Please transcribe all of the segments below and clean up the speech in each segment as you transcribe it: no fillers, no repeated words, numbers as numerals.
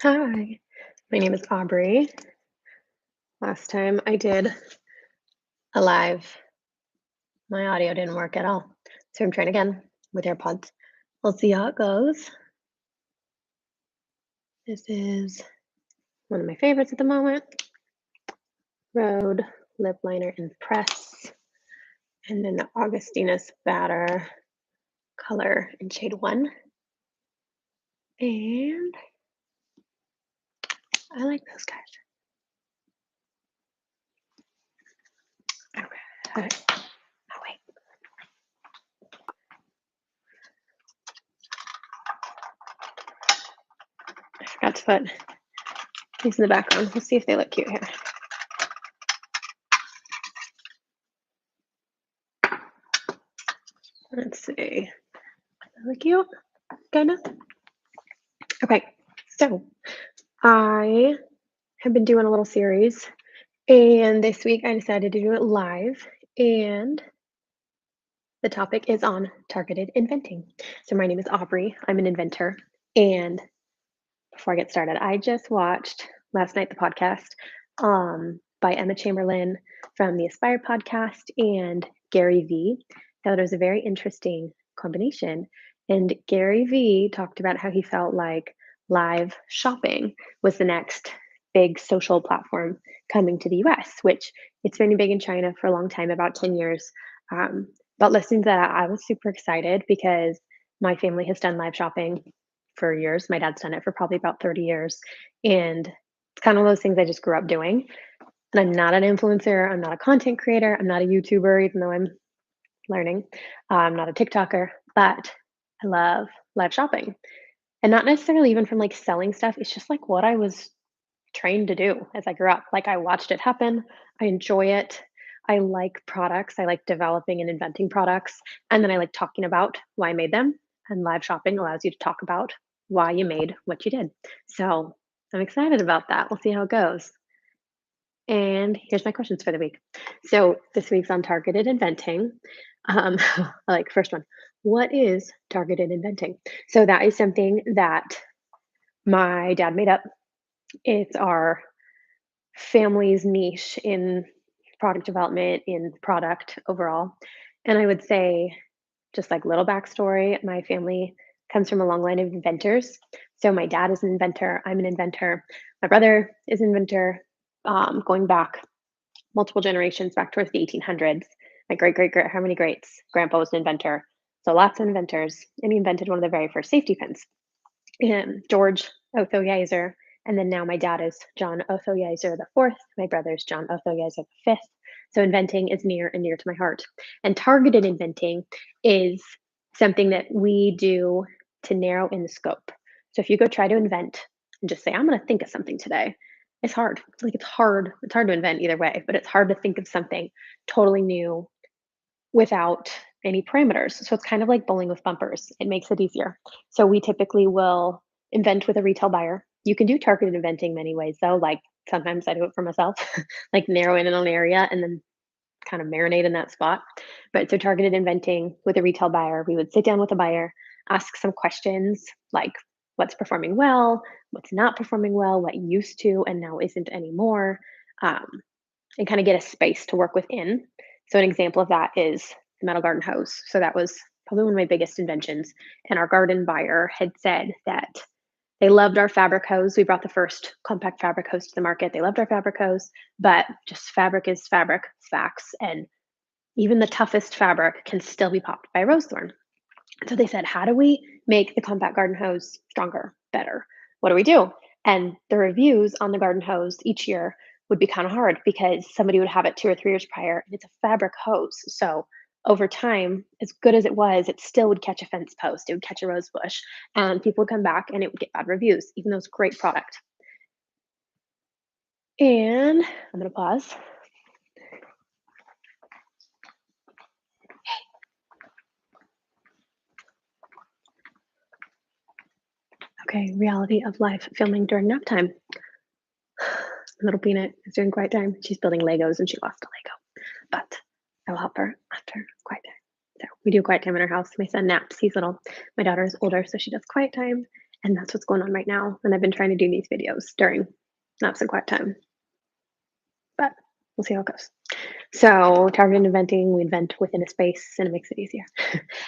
Hi, my name is Aubree. Last time I did a live, my audio didn't work at all. So I'm trying again with AirPods. We'll see how it goes. This is one of my favorites at the moment. Rhode Lip Liner in Press. And then the Augustinus Batter color in shade 1. And I like those guys. Okay. Oh, wait. I forgot to put these in the background. We'll see if they look cute here. Let's see. They look cute? Kinda. Okay, so I have been doing a little series, and this week I decided to do it live, and the topic is on targeted inventing. So my name is Aubree. I'm an inventor, and before I get started, I just watched last night the podcast by Emma Chamberlain from the Aspire podcast and Gary Vee. I thought it was a very interesting combination. And Gary Vee talked about how he felt like live shopping was the next big social platform coming to the US, which it's been big in China for a long time, about 10 years. Um, but listening to that, I was super excited because my family has done live shopping for years. My dad's done it for probably about 30 years. And it's kind of those things I just grew up doing. And I'm not an influencer. I'm not a content creator. I'm not a YouTuber, even though I'm learning. I'm not a TikToker, but I love live shopping. And not necessarily even from like selling stuff. It's just like what I was trained to do as I grew up. Like I watched it happen. I enjoy it. I like products. I like developing and inventing products. And then I like talking about why I made them. And live shopping allows you to talk about why you made what you did. So I'm excited about that. We'll see how it goes. And here's my questions for the week. So this week's on targeted inventing. I like first one. What is targeted inventing? So that is something that my dad made up. It's our family's niche in product development, in product overall. And I would say, just like little backstory, my family comes from a long line of inventors. So my dad is an inventor, I'm an inventor, my brother is an inventor, going back multiple generations back towards the 1800s. My great, how many greats? Grandpa was an inventor. So lots of inventors. And he invented one of the very first safety pins. George Otho Geiser, and then now my dad is John Otho Geiser the fourth. My brother's John Otho Geiser the fifth. So inventing is near and dear to my heart. And targeted inventing is something that we do to narrow in the scope. So if you go try to invent and just say, I'm going to think of something today, it's hard. Like it's hard. It's hard to invent either way, but it's hard to think of something totally new without any parameters. So it's kind of like bowling with bumpers. It makes it easier. So we typically will invent with a retail buyer. You can do targeted inventing many ways though. Like sometimes I do it for myself, like narrow in on an area and then kind of marinate in that spot. But so targeted inventing with a retail buyer, we would sit down with a buyer, ask some questions like what's performing well, what's not performing well, what used to and now isn't anymore, um, and kind of get a space to work within. So an example of that is the metal garden hose. So that was probably one of my biggest inventions. And our garden buyer had said that they loved our fabric hose. We brought the first compact fabric hose to the market. They loved our fabric hose, but just fabric is fabric, facts. And even the toughest fabric can still be popped by a rose thorn. So they said, how do we make the compact garden hose stronger, better? What do we do? And the reviews on the garden hose each year would be kind of hard because somebody would have it 2 or 3 years prior and it's a fabric hose. So over time, as good as it still would catch a fence post, it would catch a rose bush, and people would come back and it would get bad reviews, even though it's great product. And I'm going to pause. Okay, reality of life filming during nap time. Little Peanut is doing quiet time. She's building Legos and she lost a Lego, but I will help her after quiet time. So we do quiet time in our house. My son naps. He's little. My daughter is older, so she does quiet time. And that's what's going on right now. And I've been trying to do these videos during naps and quiet time, but we'll see how it goes. So targeted inventing, we invent within a space and it makes it easier.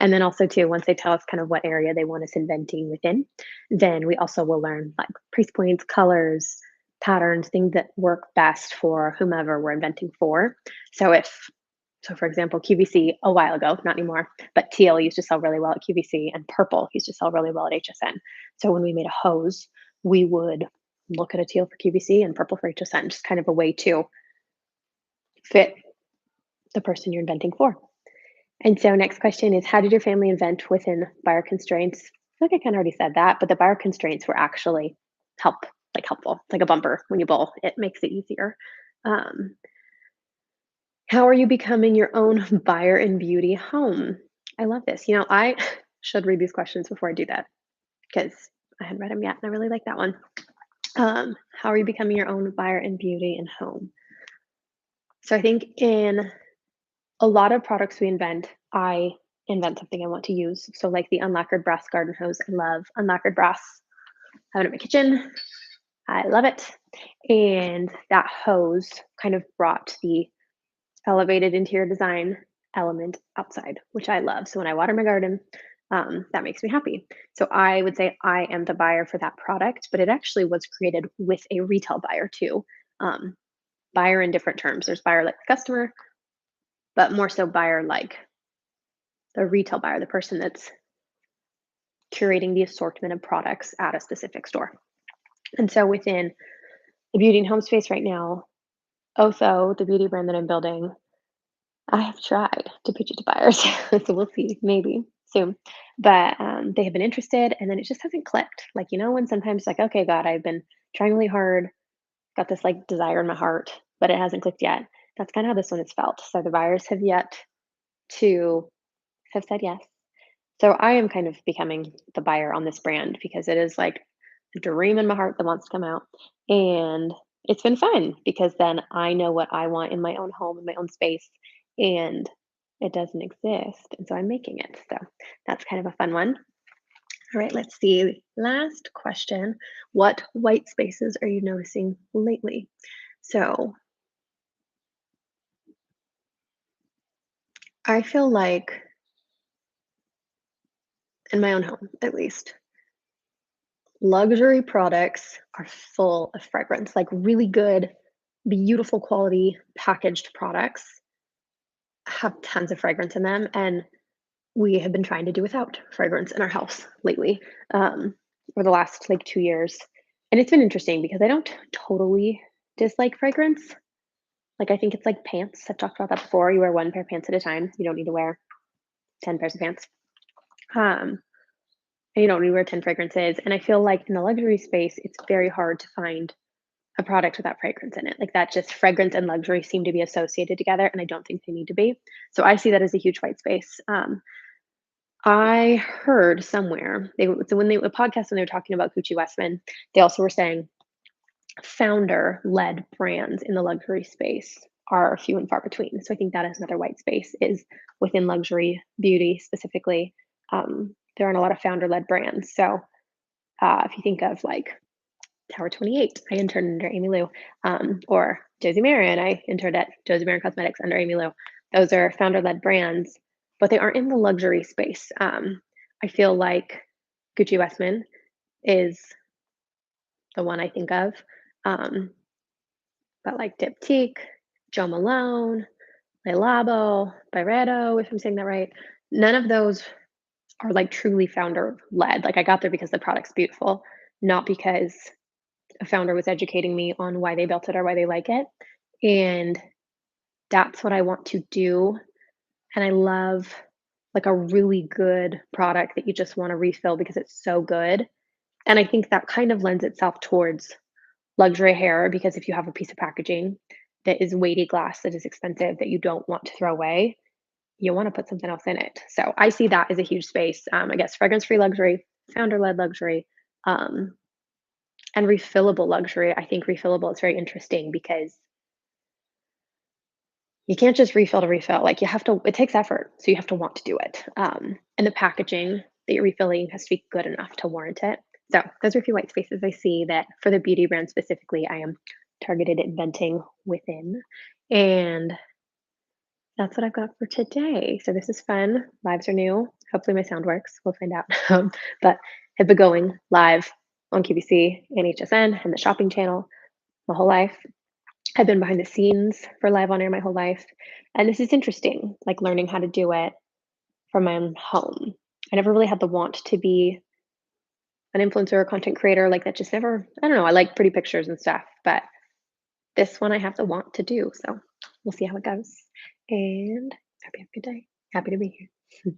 And then also too, once they tell us kind of what area they want us inventing within, then we also will learn like price points, colors, patterns, things that work best for whomever we're inventing for. So if so for example, QVC a while ago, not anymore, but teal used to sell really well at QVC and purple used to sell really well at HSN. So when we made a hose, we would look at a teal for QVC and purple for HSN, just kind of a way to fit the person you're inventing for. And so next question is, how did your family invent within buyer constraints? I feel like I kind of already said that, but the buyer constraints were actually help, like helpful. It's like a bumper when you bowl, it makes it easier. Um, how are you becoming your own buyer in beauty home? I love this. I should read these questions before I do that because I hadn't read them yet and I really like that one. How are you becoming your own buyer in beauty and home? So I think in a lot of products we invent, I invent something I want to use. So, like the unlacquered brass garden hose, I love unlacquered brass. I have it in my kitchen. I love it. And that hose kind of brought the elevated interior design element outside, which I love. So, when I water my garden, that makes me happy. So, I would say I am the buyer for that product, but it actually was created with a retail buyer too. Um, buyer in different terms. There's buyer like the customer, but more so buyer like the retail buyer, the person that's curating the assortment of products at a specific store. And so within the beauty and home space right now, Otho, the beauty brand that I'm building, I have tried to pitch it to buyers. So we'll see, maybe soon. But they have been interested, and then it just hasn't clicked. Like, when sometimes, like, okay, God, I've been trying really hard, got this like desire in my heart, but it hasn't clicked yet. That's kind of how this one has felt. So the buyers have yet to have said yes. So I am kind of becoming the buyer on this brand because it is like a dream in my heart that wants to come out. And it's been fun because then I know what I want in my own home, in my own space, and it doesn't exist. And so I'm making it. So that's kind of a fun one. All right, let's see. Last question. What white spaces are you noticing lately? So I feel like in my own home, at least, luxury products are full of fragrance, like really good, beautiful quality packaged products have tons of fragrance in them. And we have been trying to do without fragrance in our house lately, for the last like 2 years. And it's been interesting because I don't totally dislike fragrance. Like, I think it's like pants. I've talked about that before. You wear one pair of pants at a time. You don't need to wear 10 pairs of pants. Um, and you don't need to wear 10 fragrances. And I feel like in the luxury space, it's very hard to find a product without fragrance in it. Like that, just fragrance and luxury seem to be associated together, and I don't think they need to be. So I see that as a huge white space. I heard somewhere so when they a podcast when they were talking about Gucci Westman, they also were saying founder led brands in the luxury space are few and far between. So I think that is another white space is within luxury beauty specifically. There aren't a lot of founder led brands. So if you think of like Tower 28, I interned under Amy Lou, or Josie Maran, I interned at Josie Maran Cosmetics under Amy Lou. Those are founder-led brands, but they aren't in the luxury space. I feel like Gucci Westman is the one I think of, um, but like Diptyque, Jo Malone, Le Labo, Byredo, if I'm saying that right, none of those are like truly founder-led. Like I got there because the product's beautiful, not because a founder was educating me on why they built it or why they like it. And that's what I want to do. And I love like a really good product that you just want to refill because it's so good. And I think that kind of lends itself towards luxury hair because if you have a piece of packaging that is weighty glass that is expensive that you don't want to throw away, you want to put something else in it. So I see that as a huge space. I guess fragrance free luxury, founder led luxury, um, and refillable luxury. I think refillable is very interesting because you can't just refill to refill. Like you have to, it takes effort. So you have to want to do it. And the packaging that you're refilling has to be good enough to warrant it. So those are a few white spaces I see that for the beauty brand specifically, I am targeted at venting within. And that's what I've got for today. So this is fun. Lives are new. Hopefully my sound works. We'll find out. But I've been going live on QVC and HSN and the shopping channel my whole life. I've been behind the scenes for live on air my whole life. And this is interesting, like learning how to do it from my own home. I never really had the want to be an influencer or content creator. Like that just never, I don't know. I like pretty pictures and stuff, but this one I have the want to do. So we'll see how it goes. And hope you have a good day. Happy to be here.